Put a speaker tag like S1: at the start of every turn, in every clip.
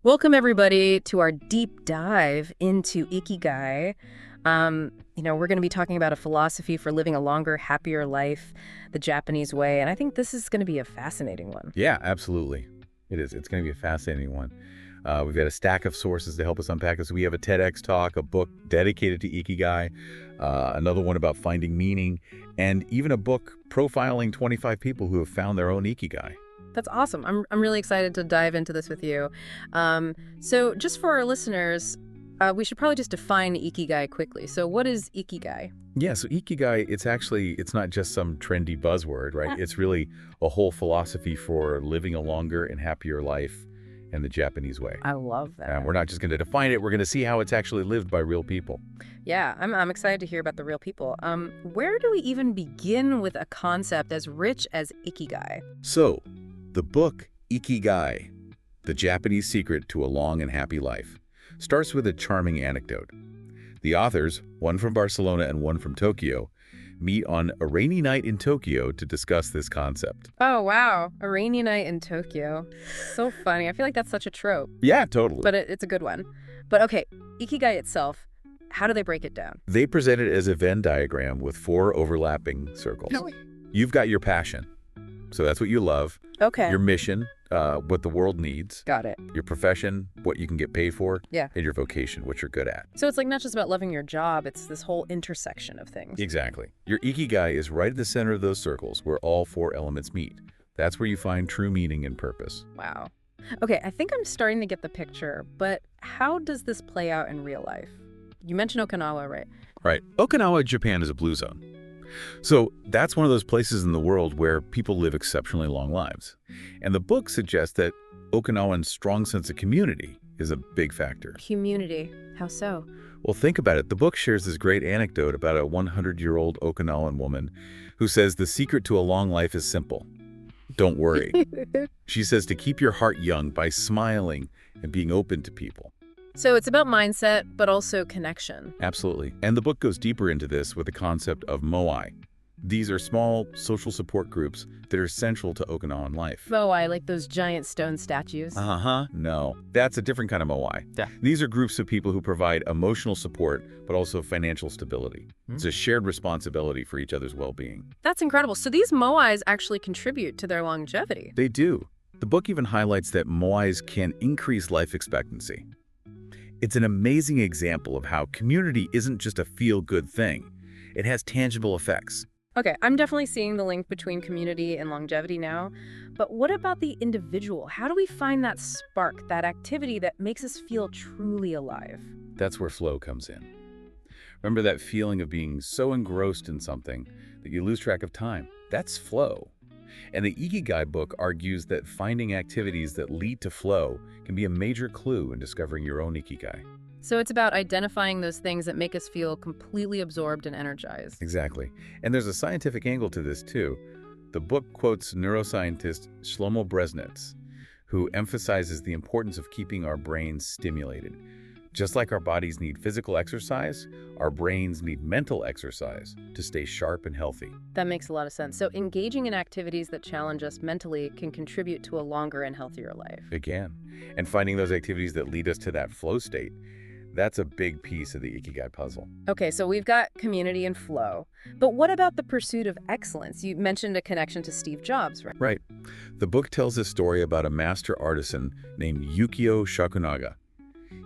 S1: Welcome, everybody, to our deep dive into Ikigai. We're going to be talking about a philosophy for living a longer, happier life, the Japanese way, and I think this is going to be a fascinating one.
S2: Yeah, absolutely. It is. It's going to be a fascinating one. We've got a stack of sources to help us unpack this. We have a TEDx talk, a book dedicated to Ikigai, another one about finding meaning, and even a book profiling 25 people who have found their own Ikigai.
S1: That's awesome. I'm really excited to dive into this with you. So just for our listeners, we should probably just define Ikigai quickly. So what is Ikigai?
S2: Yeah, so Ikigai, it's not just some trendy buzzword, right? It's really a whole philosophy for living a longer and happier life in the Japanese way.
S1: I love that.
S2: And we're not just going to define it, we're going to see how it's actually lived by real people.
S1: Yeah, I'm excited to hear about the real people. Where do we even begin with a concept as rich as Ikigai?
S2: So, the book Ikigai, The Japanese Secret to a Long and Happy Life, starts with a charming anecdote. The authors, one from Barcelona and one from Tokyo, meet on a rainy night in Tokyo to discuss this concept.
S1: Oh, wow. A rainy night in Tokyo. So funny. I feel like that's such a trope,
S2: Yeah, totally.
S1: but it's a good one. But okay, Ikigai itself, how do they break it down?
S2: They present it as a Venn diagram with 4 overlapping circles. You've got your passion. So that's what you love.
S1: Okay.
S2: Your mission, what the world needs.
S1: Got it.
S2: Your profession, what you can get paid for.
S1: Yeah.
S2: And your vocation, what you're good at.
S1: So it's like not just about loving your job, it's this whole intersection of things.
S2: Exactly. Your Ikigai is right at the center of those circles where all 4 elements meet. That's where you find true meaning and purpose.
S1: Wow. Okay, I think I'm starting to get the picture, but how does this play out in real life? You mentioned Okinawa, right?
S2: Right. Okinawa, Japan is a blue zone. So that's one of those places in the world where people live exceptionally long lives. And the book suggests that Okinawan's strong sense of community is a big factor.
S1: Community. How so?
S2: Well, think about it. The book shares this great anecdote about a 100-year-old Okinawan woman who says the secret to a long life is simple. Don't worry. She says to keep your heart young by smiling and being open to people.
S1: So it's about mindset, but also connection.
S2: Absolutely. And the book goes deeper into this with the concept of moai. These are small social support groups that are central to Okinawan life.
S1: Moai, like those giant stone statues.
S2: No, that's a different kind of moai.
S1: Yeah.
S2: These are groups of people who provide emotional support, but also financial stability. It's a shared responsibility for each other's well-being.
S1: That's incredible. So these moais actually contribute to their longevity.
S2: They do. The book even highlights that moais can increase life expectancy. It's an amazing example of how community isn't just a feel-good thing. It has tangible effects.
S1: Okay, I'm definitely seeing the link between community and longevity now. But what about the individual? How do we find that spark, that activity that makes us feel truly alive?
S2: That's where flow comes in. Remember that feeling of being so engrossed in something that you lose track of time? That's flow. And the Ikigai book argues that finding activities that lead to flow can be a major clue in discovering your own Ikigai.
S1: So it's about identifying those things that make us feel completely absorbed and energized.
S2: Exactly. And there's a scientific angle to this too. The book quotes neuroscientist Shlomo Brezhnitz, who emphasizes the importance of keeping our brains stimulated. Just like our bodies need physical exercise, our brains need mental exercise to stay sharp and healthy.
S1: That makes a lot of sense. So engaging in activities that challenge us mentally can contribute to a longer and healthier life.
S2: Again, and finding those activities that lead us to that flow state, that's a big piece of the Ikigai puzzle.
S1: Okay, so we've got community and flow. But what about the pursuit of excellence? You mentioned a connection to Steve Jobs, right?
S2: Right. The book tells a story about a master artisan named Yukio Shakunaga.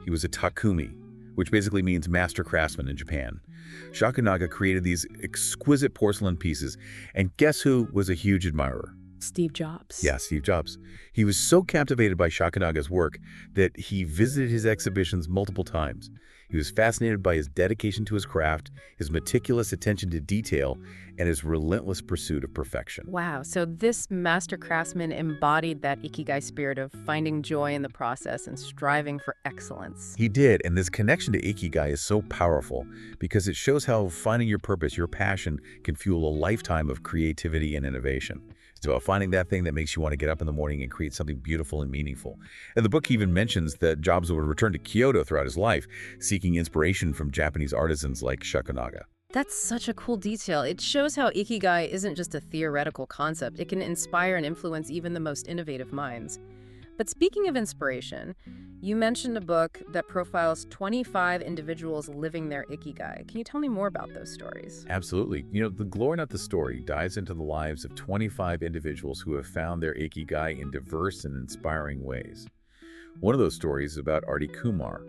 S2: He was a takumi, which basically means master craftsman in Japan. Shakunaga created these exquisite porcelain pieces, and guess who was a huge admirer?
S1: Steve Jobs.
S2: Yeah, Steve Jobs. He was so captivated by Shakunaga's work that he visited his exhibitions multiple times. He was fascinated by his dedication to his craft, his meticulous attention to detail, and his relentless pursuit of perfection.
S1: Wow, so this master craftsman embodied that Ikigai spirit of finding joy in the process and striving for excellence.
S2: He did, and this connection to Ikigai is so powerful because it shows how finding your purpose, your passion, can fuel a lifetime of creativity and innovation. It's about finding that thing that makes you want to get up in the morning and create something beautiful and meaningful. And the book even mentions that Jobs would return to Kyoto throughout his life, seeking inspiration from Japanese artisans like Shakunaga.
S1: That's such a cool detail. It shows how Ikigai isn't just a theoretical concept. It can inspire and influence even the most innovative minds. But speaking of inspiration, you mentioned a book that profiles 25 individuals living their Ikigai. Can you tell me more about those stories?
S2: Absolutely. You know, The Glory Not the Story dives into the lives of 25 individuals who have found their Ikigai in diverse and inspiring ways. One of those stories is about Arti Kumar,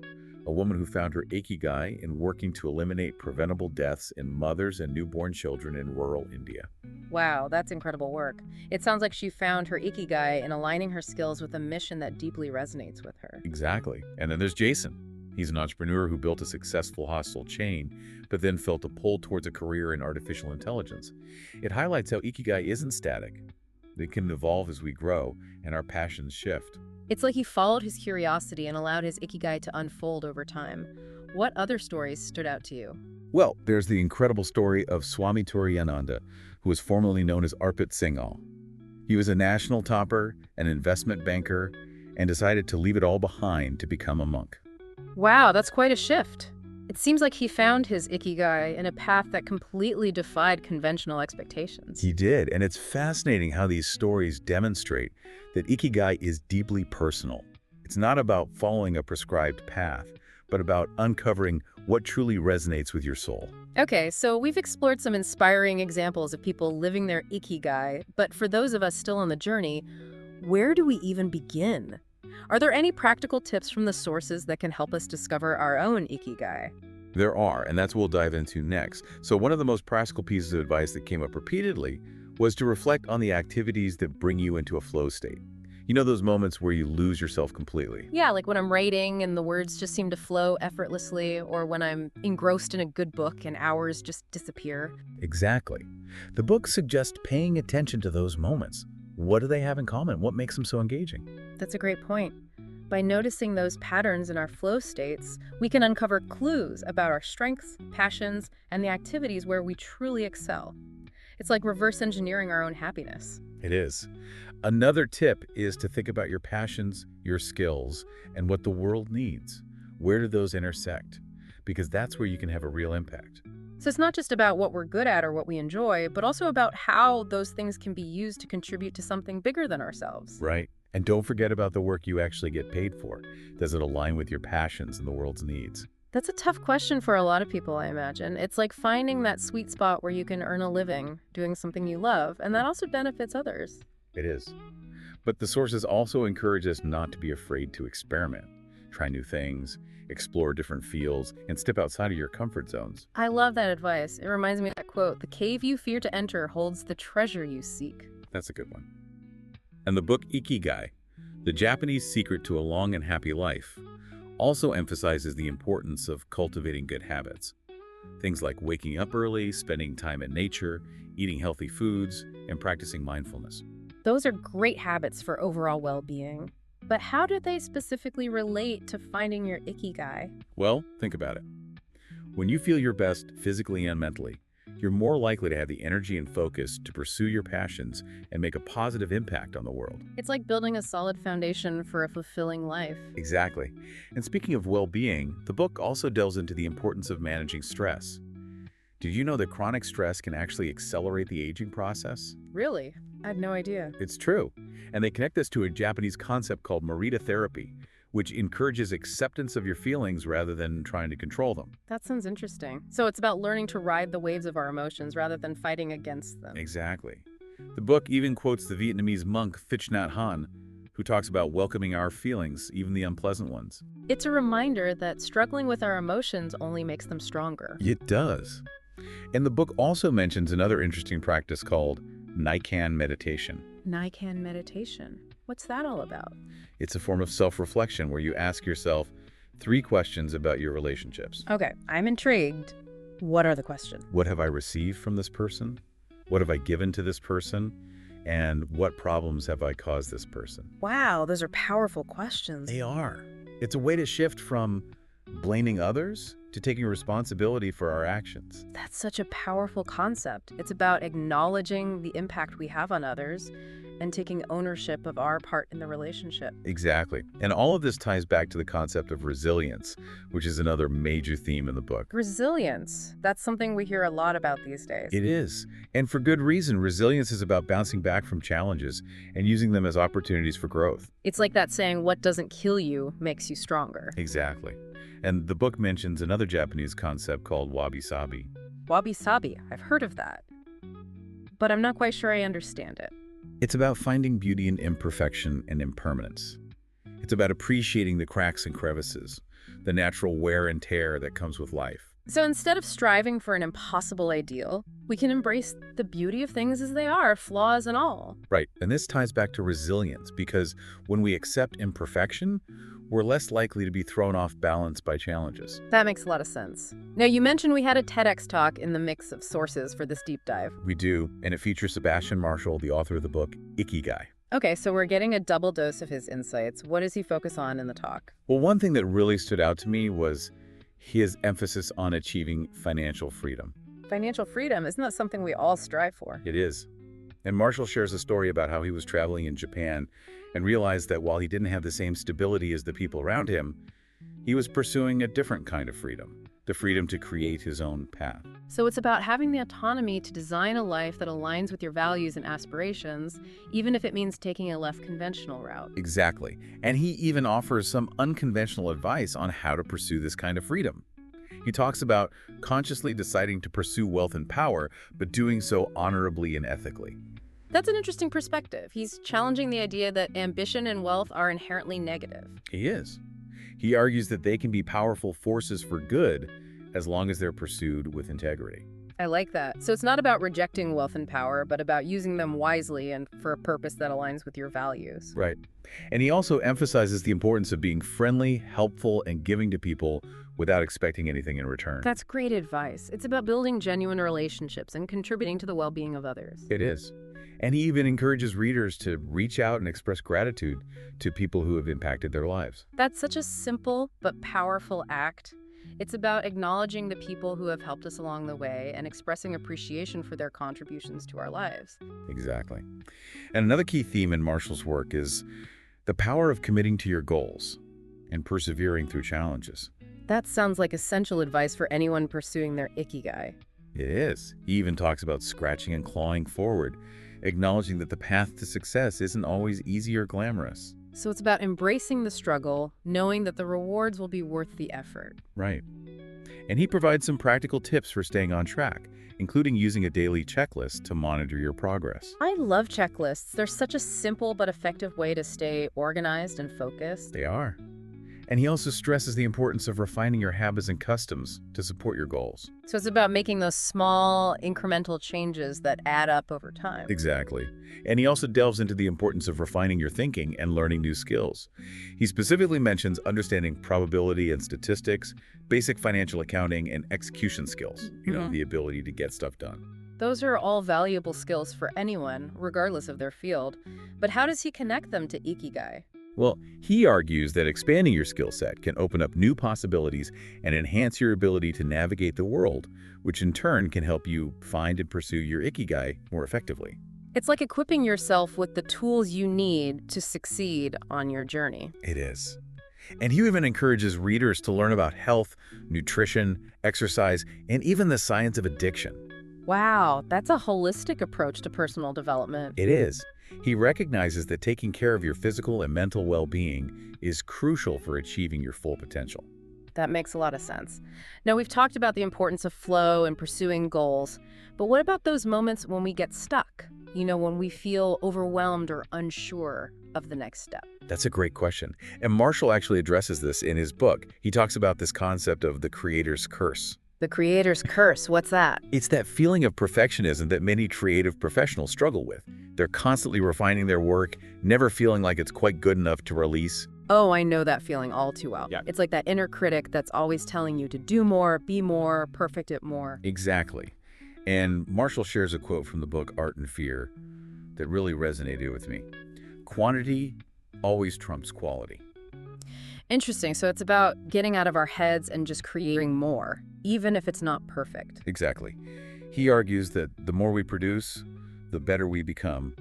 S2: a woman who found her Ikigai in working to eliminate preventable deaths in mothers and newborn children in rural India.
S1: Wow, that's incredible work. It sounds like she found her Ikigai in aligning her skills with a mission that deeply resonates with her.
S2: Exactly. And then there's Jason. He's an entrepreneur who built a successful hostile chain, but then felt a pull towards a career in artificial intelligence. It highlights how Ikigai isn't static. It can evolve as we grow and our passions shift.
S1: It's like he followed his curiosity and allowed his Ikigai to unfold over time. What other stories stood out to you?
S2: Well, there's the incredible story of Swami Turiyananda, who was formerly known as Arpit Singhal. He was a national topper, an investment banker, and decided to leave it all behind to become a monk.
S1: Wow, that's quite a shift. It seems like he found his Ikigai in a path that completely defied conventional expectations.
S2: He did, and it's fascinating how these stories demonstrate that Ikigai is deeply personal. It's not about following a prescribed path, but about uncovering what truly resonates with your soul.
S1: Okay, so we've explored some inspiring examples of people living their Ikigai, but for those of us still on the journey, where do we even begin? Are there any practical tips from the sources that can help us discover our own Ikigai?
S2: There are, and that's what we'll dive into next. So one of the most practical pieces of advice that came up repeatedly was to reflect on the activities that bring you into a flow state. You know those moments where you lose yourself completely?
S1: Yeah, like when I'm writing and the words just seem to flow effortlessly, or when I'm engrossed in a good book and hours just disappear.
S2: Exactly. The book suggests paying attention to those moments. What do they have in common? What makes them so engaging?
S1: That's a great point. By noticing those patterns in our flow states, we can uncover clues about our strengths, passions, and the activities where we truly excel. It's like reverse engineering our own happiness.
S2: It is. Another tip is to think about your passions, your skills, and what the world needs. Where do those intersect? Because that's where you can have a real impact.
S1: So it's not just about what we're good at or what we enjoy, but also about how those things can be used to contribute to something bigger than ourselves.
S2: Right. And don't forget about the work you actually get paid for. Does it align with your passions and the world's needs?
S1: That's a tough question for a lot of people, I imagine. It's like finding that sweet spot where you can earn a living doing something you love, and that also benefits others.
S2: It is. But the sources also encourage us not to be afraid to experiment, try new things, explore different fields, and step outside of your comfort zones.
S1: I love that advice. It reminds me of that quote, "The cave you fear to enter holds the treasure you seek."
S2: That's a good one. And the book Ikigai, The Japanese Secret to a Long and Happy Life, also emphasizes the importance of cultivating good habits. Things like waking up early, spending time in nature, eating healthy foods, and practicing mindfulness.
S1: Those are great habits for overall well-being. But how do they specifically relate to finding your Ikigai?
S2: Well, think about it. When you feel your best physically and mentally, you're more likely to have the energy and focus to pursue your passions and make a positive impact on the world.
S1: It's like building a solid foundation for a fulfilling life.
S2: Exactly. And speaking of well-being, the book also delves into the importance of managing stress. Did you know that chronic stress can actually accelerate the aging process?
S1: Really? I had no idea.
S2: It's true. And they connect this to a Japanese concept called morita therapy, which encourages acceptance of your feelings rather than trying to control them.
S1: That sounds interesting. So it's about learning to ride the waves of our emotions rather than fighting against them.
S2: Exactly. The book even quotes the Vietnamese monk Thich Nhat Hanh, who talks about welcoming our feelings, even the unpleasant ones.
S1: It's a reminder that struggling with our emotions only makes them stronger.
S2: It does. And the book also mentions another interesting practice called Nikan meditation.
S1: Nikan meditation. What's that all about?
S2: It's a form of self-reflection where you ask yourself 3 questions about your relationships.
S1: Okay, I'm intrigued. What are the questions?
S2: What have I received from this person? What have I given to this person? And what problems have I caused this person?
S1: Wow, those are powerful questions.
S2: They are. It's a way to shift from blaming others to taking responsibility for our actions.
S1: That's such a powerful concept. It's about acknowledging the impact we have on others and taking ownership of our part in the relationship.
S2: Exactly. And all of this ties back to the concept of resilience, which is another major theme in the book.
S1: Resilience. That's something we hear a lot about these days.
S2: It is. And for good reason. Resilience is about bouncing back from challenges and using them as opportunities for growth.
S1: It's like that saying, what doesn't kill you makes you stronger.
S2: Exactly. And the book mentions another Japanese concept called wabi-sabi.
S1: Wabi-sabi. I've heard of that. But I'm not quite sure I understand it.
S2: It's about finding beauty in imperfection and impermanence. It's about appreciating the cracks and crevices, the natural wear and tear that comes with life.
S1: So instead of striving for an impossible ideal, we can embrace the beauty of things as they are, flaws and all.
S2: Right, and this ties back to resilience because when we accept imperfection, we're less likely to be thrown off balance by challenges.
S1: That makes a lot of sense. Now, you mentioned we had a TEDx talk in the mix of sources for this deep dive.
S2: We do, and it features Sebastian Marshall, the author of the book Ikigai.
S1: Okay, so we're getting a double dose of his insights. What does he focus on in the talk?
S2: Well, one thing that really stood out to me was his emphasis on achieving financial freedom.
S1: Financial freedom, isn't that something we all strive for?
S2: It is. And Marshall shares a story about how he was traveling in Japan and realized that while he didn't have the same stability as the people around him, he was pursuing a different kind of freedom, the freedom to create his own path.
S1: So it's about having the autonomy to design a life that aligns with your values and aspirations, even if it means taking a less conventional route.
S2: Exactly. And he even offers some unconventional advice on how to pursue this kind of freedom. He talks about consciously deciding to pursue wealth and power, but doing so honorably and ethically.
S1: That's an interesting perspective. He's challenging the idea that ambition and wealth are inherently negative.
S2: He is. He argues that they can be powerful forces for good as long as they're pursued with integrity.
S1: I like that. So it's not about rejecting wealth and power, but about using them wisely and for a purpose that aligns with your values.
S2: Right. And he also emphasizes the importance of being friendly, helpful, and giving to people without expecting anything in return.
S1: That's great advice. It's about building genuine relationships and contributing to the well-being of others.
S2: It is. And he even encourages readers to reach out and express gratitude to people who have impacted their lives.
S1: That's such a simple but powerful act. It's about acknowledging the people who have helped us along the way and expressing appreciation for their contributions to our lives.
S2: Exactly. And another key theme in Marshall's work is the power of committing to your goals and persevering through challenges.
S1: That sounds like essential advice for anyone pursuing their Ikigai.
S2: It is. He even talks about scratching and clawing forward, acknowledging that the path to success isn't always easy or glamorous.
S1: So it's about embracing the struggle, knowing that the rewards will be worth the effort.
S2: Right. And he provides some practical tips for staying on track, including using a daily checklist to monitor your progress.
S1: I love checklists. They're such a simple but effective way to stay organized and focused.
S2: They are. And he also stresses the importance of refining your habits and customs to support your goals.
S1: So it's about making those small, incremental changes that add up over time.
S2: Exactly. And he also delves into the importance of refining your thinking and learning new skills. He specifically mentions understanding probability and statistics, basic financial accounting, and execution skills, the ability to get stuff done.
S1: Those are all valuable skills for anyone, regardless of their field. But how does he connect them to Ikigai?
S2: Well, he argues that expanding your skill set can open up new possibilities and enhance your ability to navigate the world, which in turn can help you find and pursue your Ikigai more effectively.
S1: It's like equipping yourself with the tools you need to succeed on your journey.
S2: It is. And he even encourages readers to learn about health, nutrition, exercise, and even the science of addiction.
S1: Wow, that's a holistic approach to personal development.
S2: It is. He recognizes that taking care of your physical and mental well-being is crucial for achieving your full potential.
S1: That makes a lot of sense. Now, we've talked about the importance of flow and pursuing goals, but what about those moments when we get stuck? When we feel overwhelmed or unsure of the next step?
S2: That's a great question. And Marshall actually addresses this in his book. He talks about this concept of the creator's curse.
S1: The creator's curse, what's that?
S2: It's that feeling of perfectionism that many creative professionals struggle with. They're constantly refining their work, never feeling like it's quite good enough to release.
S1: Oh, I know that feeling all too well.
S2: Yeah.
S1: It's like that inner critic that's always telling you to do more, be more, perfect it more.
S2: Exactly. And Marshall shares a quote from the book Art and Fear that really resonated with me. Quantity always trumps quality.
S1: Interesting. So it's about getting out of our heads and just creating more, even if it's not perfect.
S2: Exactly. He argues that the more we produce, the better we become,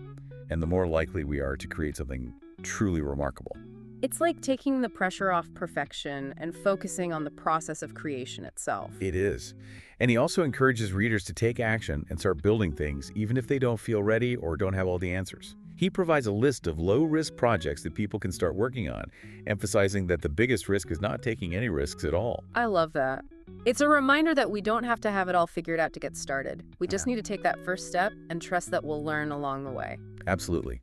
S2: and the more likely we are to create something truly remarkable.
S1: It's like taking the pressure off perfection and focusing on the process of creation itself.
S2: It is. And he also encourages readers to take action and start building things, even if they don't feel ready or don't have all the answers. He provides a list of low-risk projects that people can start working on, emphasizing that the biggest risk is not taking any risks at all.
S1: I love that. It's a reminder that we don't have to have it all figured out to get started. We just
S2: Yeah.
S1: need to take that first step and trust that we'll learn along the way.
S2: Absolutely.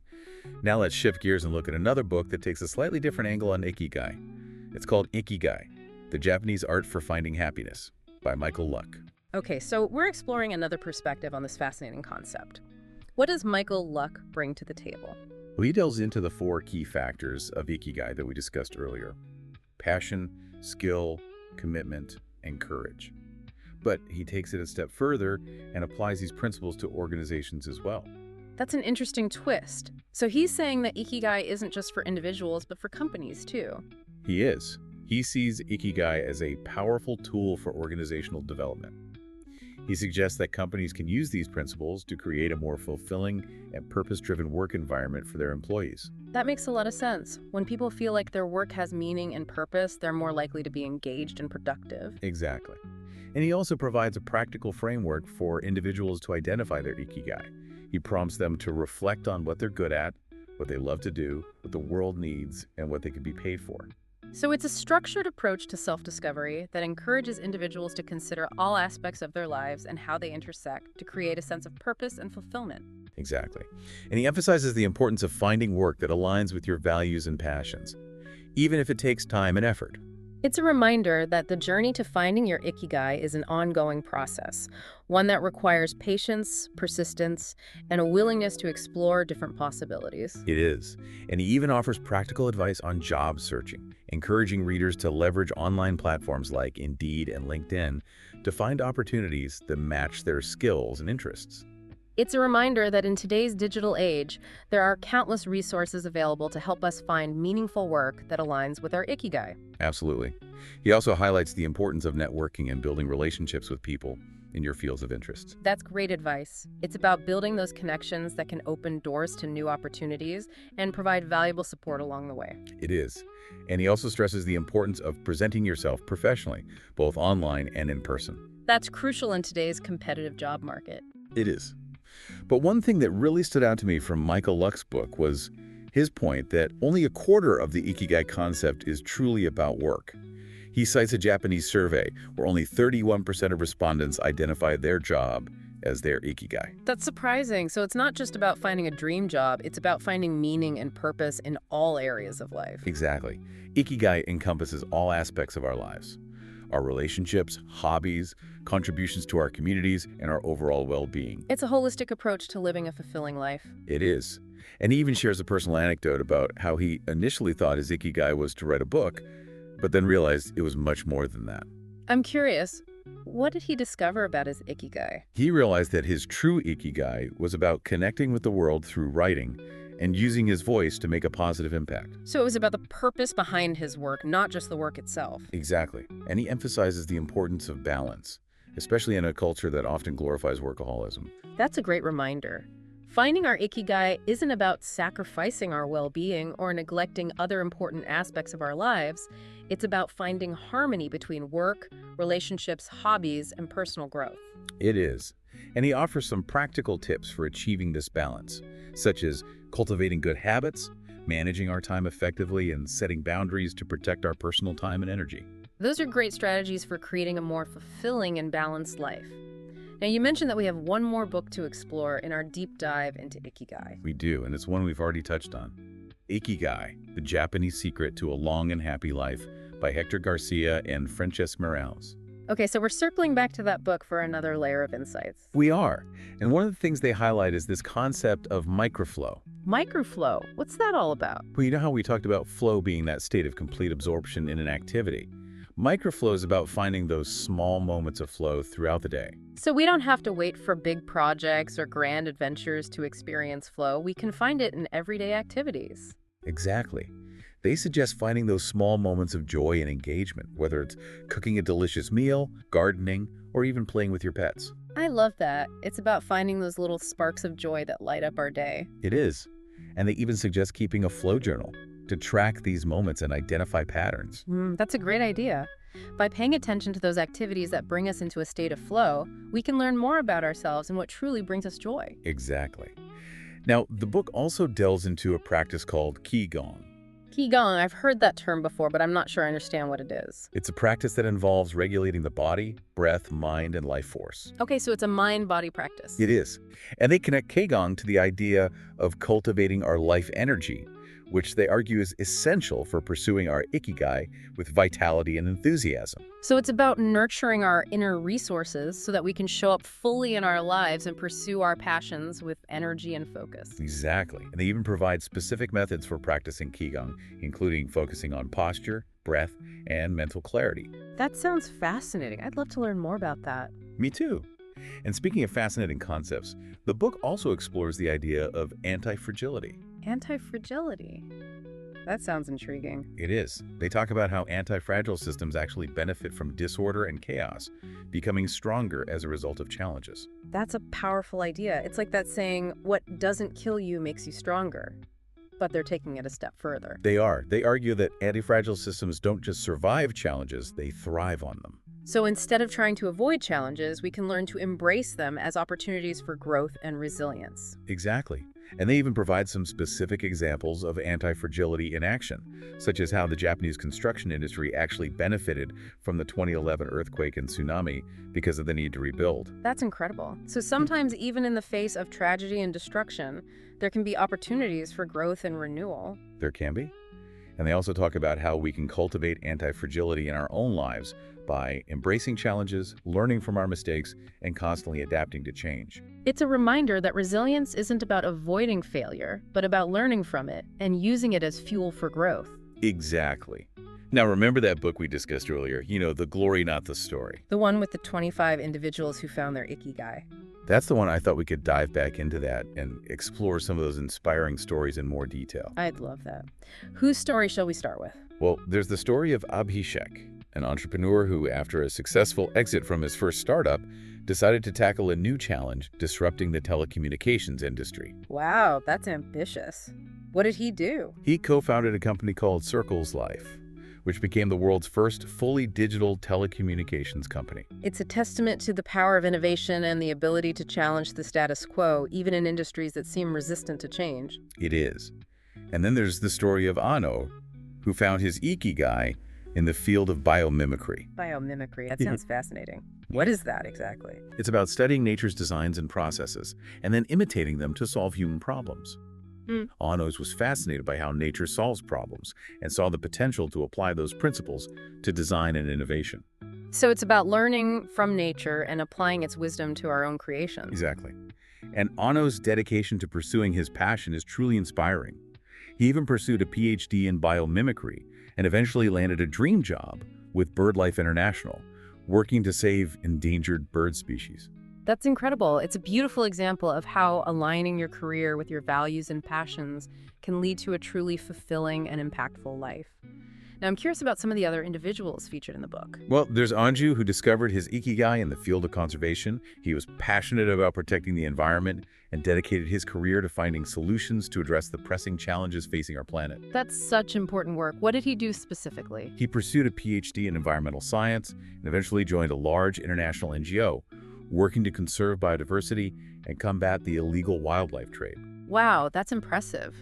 S2: Now let's shift gears and look at another book that takes a slightly different angle on Ikigai. It's called Ikigai, The Japanese Art for Finding Happiness, by Michael Luck.
S1: Okay, so we're exploring another perspective on this fascinating concept. What does Michael Luck bring to the table?
S2: Well, he delves into the 4 key factors of Ikigai that we discussed earlier: passion, skill, commitment, and courage. But he takes it a step further and applies these principles to organizations as well.
S1: That's an interesting twist. So he's saying that Ikigai isn't just for individuals, but for companies too.
S2: He is. He sees Ikigai as a powerful tool for organizational development. He suggests that companies can use these principles to create a more fulfilling and purpose-driven work environment for their employees.
S1: That makes a lot of sense. When people feel like their work has meaning and purpose, they're more likely to be engaged and productive.
S2: Exactly. And he also provides a practical framework for individuals to identify their Ikigai. He prompts them to reflect on what they're good at, what they love to do, what the world needs, and what they can be paid for.
S1: So it's a structured approach to self-discovery that encourages individuals to consider all aspects of their lives and how they intersect to create a sense of purpose and fulfillment.
S2: Exactly. And he emphasizes the importance of finding work that aligns with your values and passions, even if it takes time and effort.
S1: It's a reminder that the journey to finding your Ikigai is an ongoing process, one that requires patience, persistence, and a willingness to explore different possibilities.
S2: It is. And he even offers practical advice on job searching, encouraging readers to leverage online platforms like Indeed and LinkedIn to find opportunities that match their skills and interests.
S1: It's a reminder that in today's digital age, there are countless resources available to help us find meaningful work that aligns with our Ikigai.
S2: Absolutely. He also highlights the importance of networking and building relationships with people in your fields of interest.
S1: That's great advice. It's about building those connections that can open doors to new opportunities and provide valuable support along the way.
S2: It is. And he also stresses the importance of presenting yourself professionally, both online and in person.
S1: That's crucial in today's competitive job market.
S2: It is. But one thing that really stood out to me from Michael Luck's book was his point that only a quarter of the Ikigai concept is truly about work. He cites a Japanese survey where only 31% of respondents identify their job as their Ikigai.
S1: That's surprising. So it's not just about finding a dream job, it's about finding meaning and purpose in all areas of life.
S2: Exactly. Ikigai encompasses all aspects of our lives: our relationships, hobbies, contributions to our communities, and our overall well-being.
S1: It's a holistic approach to living a fulfilling life.
S2: It is. And he even shares a personal anecdote about how he initially thought his Ikigai was to write a book, but then realized it was much more than that.
S1: I'm curious, what did he discover about his Ikigai?
S2: He realized that his true Ikigai was about connecting with the world through writing and using his voice to make a positive impact.
S1: So it was about the purpose behind his work, not just the work itself.
S2: Exactly. And he emphasizes the importance of balance, especially in a culture that often glorifies workaholism.
S1: That's a great reminder. Finding our Ikigai isn't about sacrificing our well-being or neglecting other important aspects of our lives. It's about finding harmony between work, relationships, hobbies, and personal growth.
S2: It is. And he offers some practical tips for achieving this balance, such as cultivating good habits, managing our time effectively, and setting boundaries to protect our personal time and energy.
S1: Those are great strategies for creating a more fulfilling and balanced life. Now, you mentioned that we have one more book to explore in our deep dive into Ikigai.
S2: We do, and it's one we've already touched on. Ikigai, The Japanese Secret to a Long and Happy Life by Hector Garcia and Francesca Morales.
S1: Okay, so we're circling back to that book for another layer of insights.
S2: We are. And one of the things they highlight is this concept of microflow.
S1: Microflow, what's that all about?
S2: Well, you know how we talked about flow being that state of complete absorption in an activity? Microflow is about finding those small moments of flow throughout the day.
S1: So we don't have to wait for big projects or grand adventures to experience flow. We can find it in everyday activities.
S2: Exactly. They suggest finding those small moments of joy and engagement, whether it's cooking a delicious meal, gardening, or even playing with your pets.
S1: I love that. It's about finding those little sparks of joy that light up our day.
S2: It is. And they even suggest keeping a flow journal to track these moments and identify patterns.
S1: That's a great idea. By paying attention to those activities that bring us into a state of flow, we can learn more about ourselves and what truly brings us joy.
S2: Exactly. Now, the book also delves into a practice called Qigong.
S1: Qigong, I've heard that term before, but I'm not sure I understand what it is.
S2: It's a practice that involves regulating the body, breath, mind, and life force.
S1: Okay, so it's a mind-body practice.
S2: It is. And they connect Qigong to the idea of cultivating our life energy, which they argue is essential for pursuing our Ikigai with vitality and enthusiasm.
S1: So it's about nurturing our inner resources so that we can show up fully in our lives and pursue our passions with energy and focus.
S2: Exactly. And they even provide specific methods for practicing Qigong, including focusing on posture, breath, and mental clarity.
S1: That sounds fascinating. I'd love to learn more about that.
S2: Me too. And speaking of fascinating concepts, the book also explores the idea of anti-fragility.
S1: Anti-fragility. That sounds intriguing.
S2: It is. They talk about how anti-fragile systems actually benefit from disorder and chaos, becoming stronger as a result of challenges.
S1: That's a powerful idea. It's like that saying, what doesn't kill you makes you stronger. But they're taking it a step further.
S2: They are. They argue that anti-fragile systems don't just survive challenges, they thrive on them.
S1: So instead of trying to avoid challenges, we can learn to embrace them as opportunities for growth and resilience.
S2: Exactly. And they even provide some specific examples of anti-fragility in action, such as how the Japanese construction industry actually benefited from the 2011 earthquake and tsunami because of the need to rebuild.
S1: That's incredible. So sometimes even in the face of tragedy and destruction, there can be opportunities for growth and renewal.
S2: There can be. And they also talk about how we can cultivate anti-fragility in our own lives by embracing challenges, learning from our mistakes, and constantly adapting to change.
S1: It's a reminder that resilience isn't about avoiding failure, but about learning from it and using it as fuel for growth.
S2: Exactly. Now, remember that book we discussed earlier, The Glory, Not the Story?
S1: The one with the 25 individuals who found their Ikigai.
S2: That's the one I thought we could dive back into that and explore some of those inspiring stories in more detail.
S1: I'd love that. Whose story shall we start with?
S2: Well, there's the story of Abhishek, an entrepreneur who, after a successful exit from his first startup, decided to tackle a new challenge, disrupting the telecommunications industry.
S1: Wow, that's ambitious. What did he do?
S2: He co-founded a company called Circles Life, which became the world's first fully digital telecommunications company.
S1: It's a testament to the power of innovation and the ability to challenge the status quo, even in industries that seem resistant to change.
S2: It is. And then there's the story of Ano, who found his Ikigai in the field of biomimicry.
S1: Biomimicry, that sounds fascinating. What is that exactly?
S2: It's about studying nature's designs and processes, and then imitating them to solve human problems. Anos was fascinated by how nature solves problems and saw the potential to apply those principles to design and innovation.
S1: So it's about learning from nature and applying its wisdom to our own creations.
S2: Exactly. And Anos' dedication to pursuing his passion is truly inspiring. He even pursued a PhD in biomimicry and eventually landed a dream job with BirdLife International, working to save endangered bird species.
S1: That's incredible. It's a beautiful example of how aligning your career with your values and passions can lead to a truly fulfilling and impactful life. Now, I'm curious about some of the other individuals featured in the book.
S2: Well, there's Anju, who discovered his Ikigai in the field of conservation. He was passionate about protecting the environment and dedicated his career to finding solutions to address the pressing challenges facing our planet.
S1: That's such important work. What did he do specifically?
S2: He pursued a PhD in environmental science and eventually joined a large international NGO, working to conserve biodiversity and combat the illegal wildlife trade.
S1: Wow, that's impressive.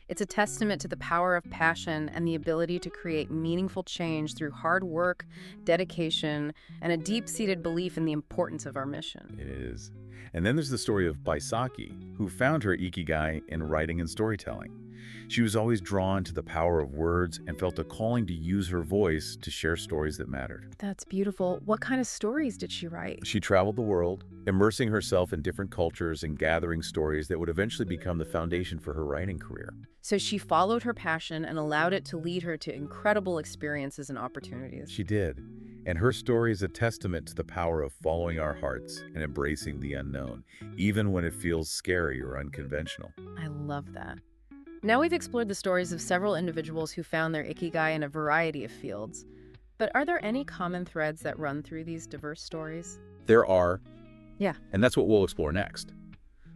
S1: It's a testament to the power of passion and the ability to create meaningful change through hard work, dedication, and a deep-seated belief in the importance of our mission.
S2: It is. And then there's the story of Baisaki, who found her Ikigai in writing and storytelling. She was always drawn to the power of words and felt a calling to use her voice to share stories that mattered.
S1: That's beautiful. What kind of stories did she write?
S2: She traveled the world, immersing herself in different cultures and gathering stories that would eventually become the foundation for her writing career.
S1: So she followed her passion and allowed it to lead her to incredible experiences and opportunities.
S2: She did. And her story is a testament to the power of following our hearts and embracing the unknown, even when it feels scary or unconventional.
S1: I love that. Now we've explored the stories of several individuals who found their Ikigai in a variety of fields. But are there any common threads that run through these diverse stories?
S2: There are,
S1: Yeah.
S2: and that's what we'll explore next.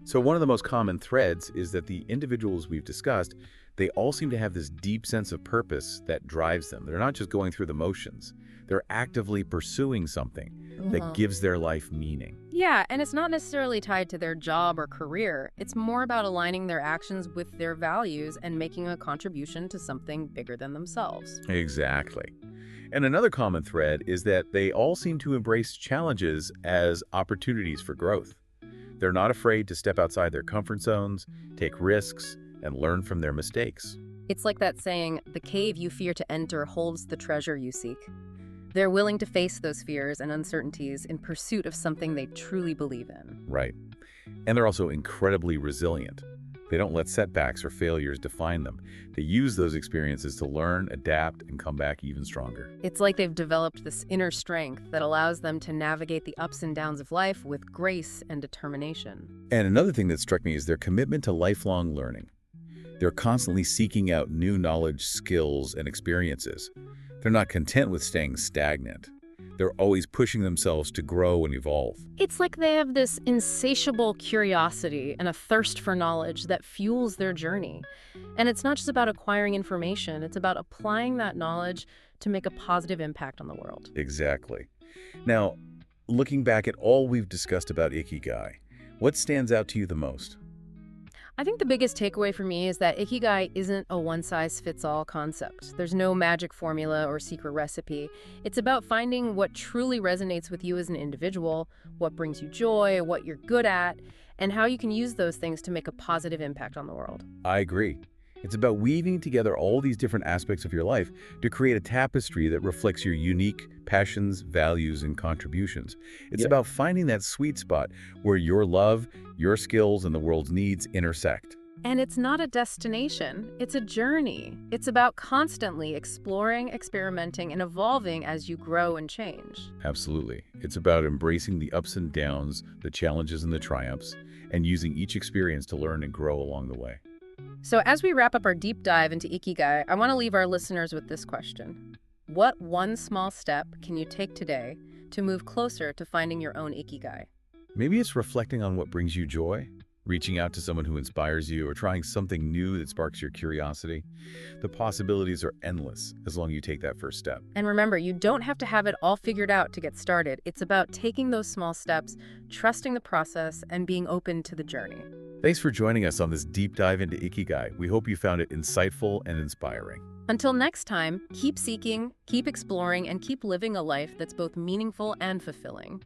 S2: So one of the most common threads is that the individuals we've discussed, they all seem to have this deep sense of purpose that drives them. They're not just going through the motions. They're actively pursuing something that gives their life meaning.
S1: Yeah, and it's not necessarily tied to their job or career. It's more about aligning their actions with their values and making a contribution to something bigger than themselves.
S2: Exactly. And another common thread is that they all seem to embrace challenges as opportunities for growth. They're not afraid to step outside their comfort zones, take risks, and learn from their mistakes.
S1: It's like that saying, the cave you fear to enter holds the treasure you seek. They're willing to face those fears and uncertainties in pursuit of something they truly believe in.
S2: Right. And they're also incredibly resilient. They don't let setbacks or failures define them. They use those experiences to learn, adapt, and come back even stronger.
S1: It's like they've developed this inner strength that allows them to navigate the ups and downs of life with grace and determination.
S2: And another thing that struck me is their commitment to lifelong learning. They're constantly seeking out new knowledge, skills, and experiences. They're not content with staying stagnant. They're always pushing themselves to grow and evolve.
S1: It's like they have this insatiable curiosity and a thirst for knowledge that fuels their journey. And it's not just about acquiring information, it's about applying that knowledge to make a positive impact on the world.
S2: Exactly. Now, looking back at all we've discussed about Ikigai, what stands out to you the most?
S1: I think the biggest takeaway for me is that Ikigai isn't a one-size-fits-all concept. There's no magic formula or secret recipe. It's about finding what truly resonates with you as an individual, what brings you joy, what you're good at, and how you can use those things to make a positive impact on the world.
S2: I agree. It's about weaving together all these different aspects of your life to create a tapestry that reflects your unique passions, values, and contributions. It's about finding that sweet spot where your love, your skills, and the world's needs intersect.
S1: And it's not a destination, it's a journey. It's about constantly exploring, experimenting, and evolving as you grow and change.
S2: Absolutely. It's about embracing the ups and downs, the challenges and the triumphs, and using each experience to learn and grow along the way.
S1: So as we wrap up our deep dive into Ikigai, I want to leave our listeners with this question. What one small step can you take today to move closer to finding your own Ikigai?
S2: Maybe it's reflecting on what brings you joy, reaching out to someone who inspires you, or trying something new that sparks your curiosity. The possibilities are endless as long as you take that first step.
S1: And remember, you don't have to have it all figured out to get started. It's about taking those small steps, trusting the process, and being open to the journey.
S2: Thanks for joining us on this deep dive into Ikigai. We hope you found it insightful and inspiring.
S1: Until next time, keep seeking, keep exploring, and keep living a life that's both meaningful and fulfilling.